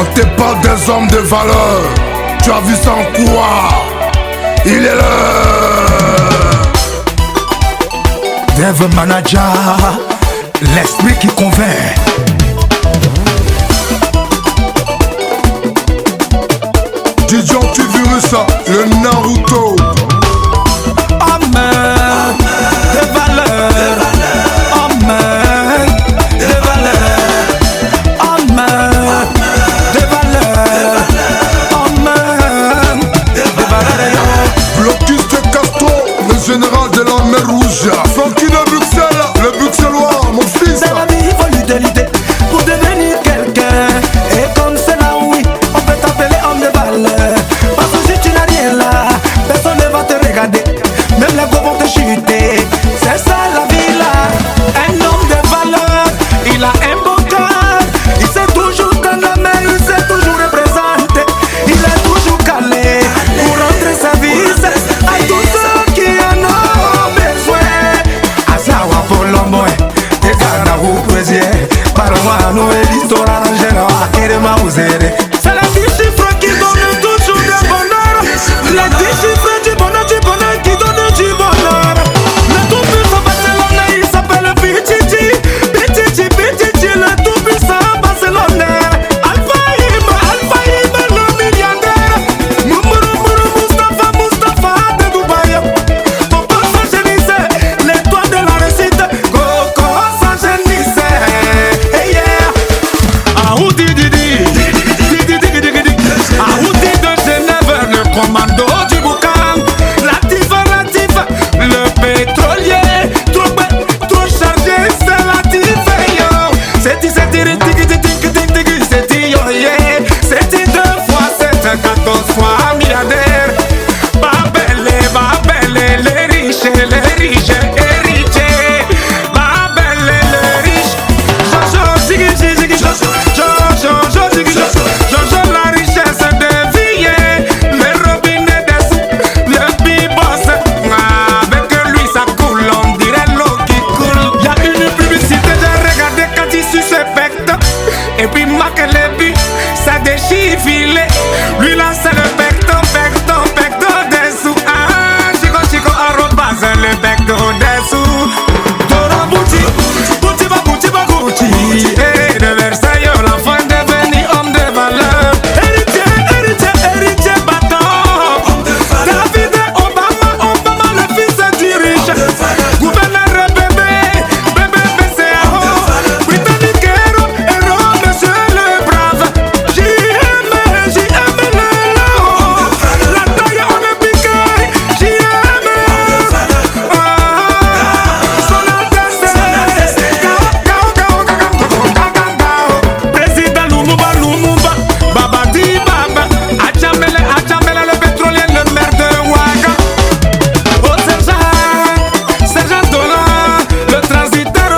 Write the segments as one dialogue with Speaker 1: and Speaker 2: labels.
Speaker 1: On te parle des hommes de valeur. Tu as vu ça en quoi? Il est l'heure.
Speaker 2: Dev Manager, l'esprit qui convainc.
Speaker 1: DJ Antivirus, le Naruto.
Speaker 2: Amen, des valeurs. Amen, des valeurs. Amen, des valeurs. Amen, des valeurs.
Speaker 1: Blocus de Castro, le général de la mer Rouge. Francky de Bruxelles, le Bruxellois, mon fils.
Speaker 2: Dans la vie, il faut lutter, lutter pour devenir quelqu'un. Et comme c'est là, oui, on peut t'appeler homme de valeur. Parce que si tu n'as rien là, personne ne va te regarder. Même les gros vont te chuter. C'est ça la vie là. Un homme de valeur, il a un beau cœur. Il sait toujours dans la main, il sait toujours représenter. Il est toujours calé pour rendre service à tous ceux qui en ont besoin. Asawa pour l'homme, et Ghana vous plaisir. Parle-moi, nous et l'histoire en général, et de ma usere. C'est la 10 chiffres qui donne toujours du bonheur. La 10 chiffres du bonheur qui donne du bonheur. Le tout puissant Barcelone, il s'appelle Pichichi. Pichichi, Pichichi, le tout puissant Barcelone. Alpha Iba, le milliardaire. Moumourou, Mustapha de Dubaï. Coco Saint-Génissé, l'étoile de la réussite. Coco Saint-Génissé, hey yeah. Aouti Didi, Aouti de Genève, le commando du boucan. Latif, le pétrolier. Trop chargé, c'est Latif, yo. C'est yo, yeah. C'est 2 fois 7, 14 fois milliardaire. Babel, les riches, héritiers. Babel, les riches. Jojo, ziggy, Jojo, la richesse de vie. Le robinet des sous, le bibos. Avec lui ça coule, on dirait l'eau qui coule. Y'a une publicité, j'ai regardé quand il suspecte. Et puis Mac les buts, ça déchire filet. Lui là c'est le becto des sous. Ah, Chico, arrobase le becto des sous. Dora Bouti. Et de Versailles, l'enfant devenu homme de valeur. Héritier, bâton. David Obama, le fils du riche. Gouverneur bébé BCAO. Britannique héros, monsieur le brave. JM le lot. La taille on est piqué. JM. Son Altesse. Président Lumumba, Babadi Baba. Achamele, le pétrolier, le maire de Ouaga. Oh sergent Dolan, le transitaire,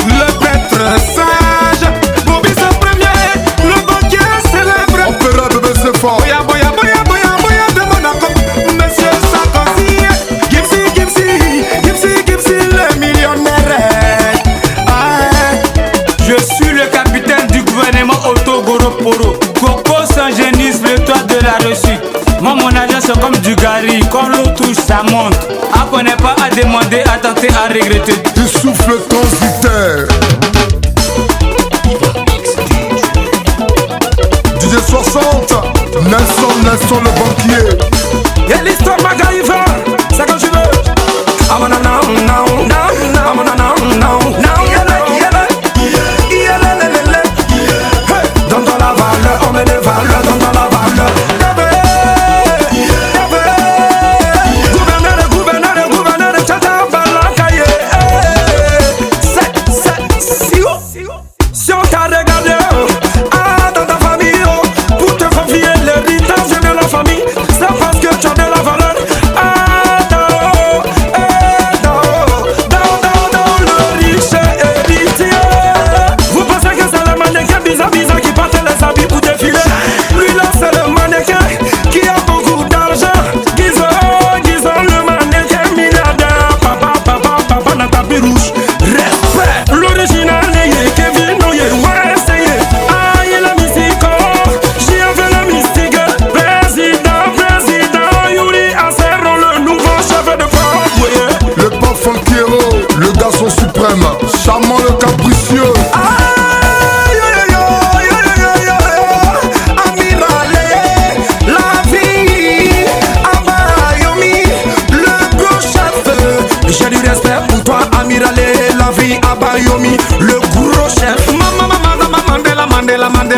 Speaker 2: le prêtre sage. Bobis premier, le banquier célèbre.
Speaker 1: Opéra bébé c'est fort.
Speaker 2: Boya de Monaco, monsieur Sarkozy. Gipsy, le millionnaire. Ah, je suis le capitaine du gouvernement Otto-Goroporo. Coco Saint-Génis, le toit de la réussite. Moi, mon argent c'est comme du gari. Quand l'eau touche, ça monte. Apprenez pas à demander, à tenter, à regretter.
Speaker 1: Du souffle transitaire. DJ 60, Nelson le banquier.
Speaker 2: Y'a l'histoire MacGyver, c'est quand tu veux. I'm on a now. Donne dans la valeur, on met des valeurs, donne dans la valeur. Gouverneur, tata Balankaye. Si on t'a regardé, dans ta famille, pour te confier l'héritage de la famille, c'est parce que tu as de la valeur.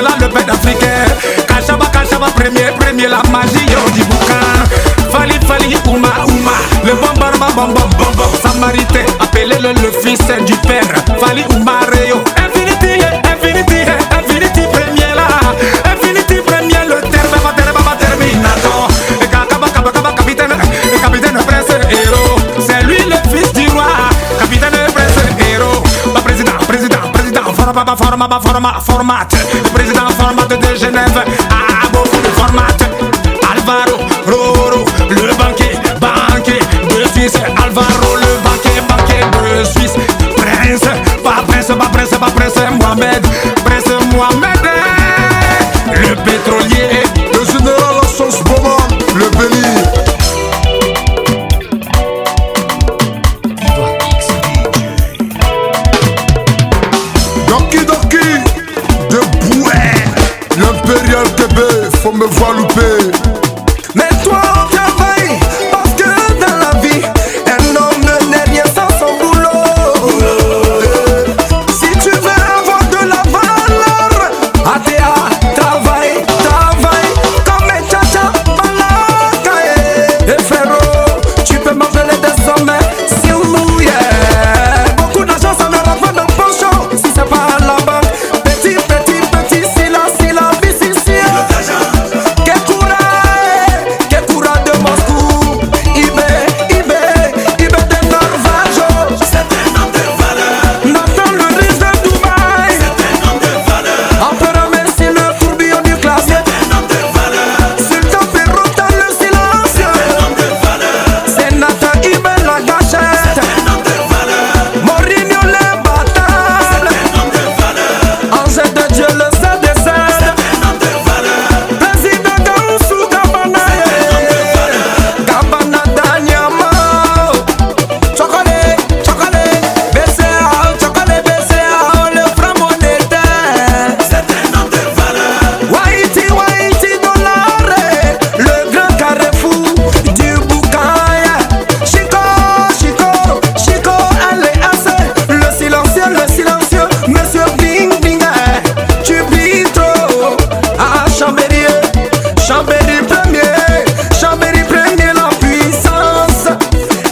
Speaker 2: Mandela, le père africain. Kachaba, Kachaba, premier, la magie du bouquin. Fali, Ouma, le bon barba, bom, Samaritain, appelez-le le fils du père. Fali, Ouma, Réo. Infinity, premier là. Infinity, premier, le terminator. Capitaine, prince, héros. C'est lui le fils du roi. Capitaine, prince, héros. Format. Président format de Genève. Beaucoup de format. Alvaro, Roro, le banquier de Suisse. Alvaro, le banquier de Suisse. Prince, pas prince, Mohamed. Prince Mohamed, le pétrolier.
Speaker 1: Le général Assance Boman, le béni. Doki, de Bouet. L'impérial Québec, faut me voir louper.
Speaker 2: Mais toi on travaille, parce que dans la vie un homme n'est rien sans son boulot. Si tu veux avoir de la valeur, ATA, travaille comme un tcha-tcha, balakaye. Et frérot, tu peux m'appeler des hommes si mouillé. Beaucoup d'argent ça ne rentre pas dans le pochon. Si c'est pas à la banque, petit, si la vie c'est ici. Kekura de Moscou, Ibé de Norvège. C'est un homme de valeur. Nathan le riche de Dubaï. C'est un homme de valeur. Empereur Messi le tourbillon du classique. C'est un homme de valeur. Sultan Perrota le silence. C'est un homme de valeur. C'est Nathan Ibé la gâchette. C'est un homme de valeur. Mourinho le bâtard. C'est un homme de valeur. Ange de Dieu le CDC. C'est un homme de valeur. Président Gaoussou Gabana. Gabana Danyama. Chocolat, BCA, le franc monétaire. C'est un homme de valeur. Waïti dollar, le grand carrefour du Boucaïa. Chico, LAC, le silencieux, monsieur Bing, tu brilles trop. Ah, Chambéry premier, la puissance.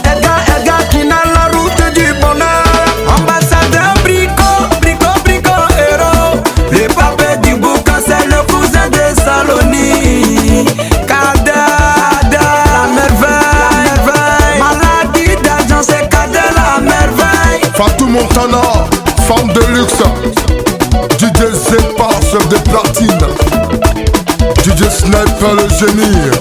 Speaker 2: Edgar qui n'a la route du bonheur. Ambassadeur Brico, héros. Le papé du boucan, c'est le cousin de Saloni. Kader, la merveille. Maladie d'argent, c'est Kader, la merveille.
Speaker 1: Fatou Montana, femme de luxe. DJ Zepa, chef de platine. DJ Sniper, le génie.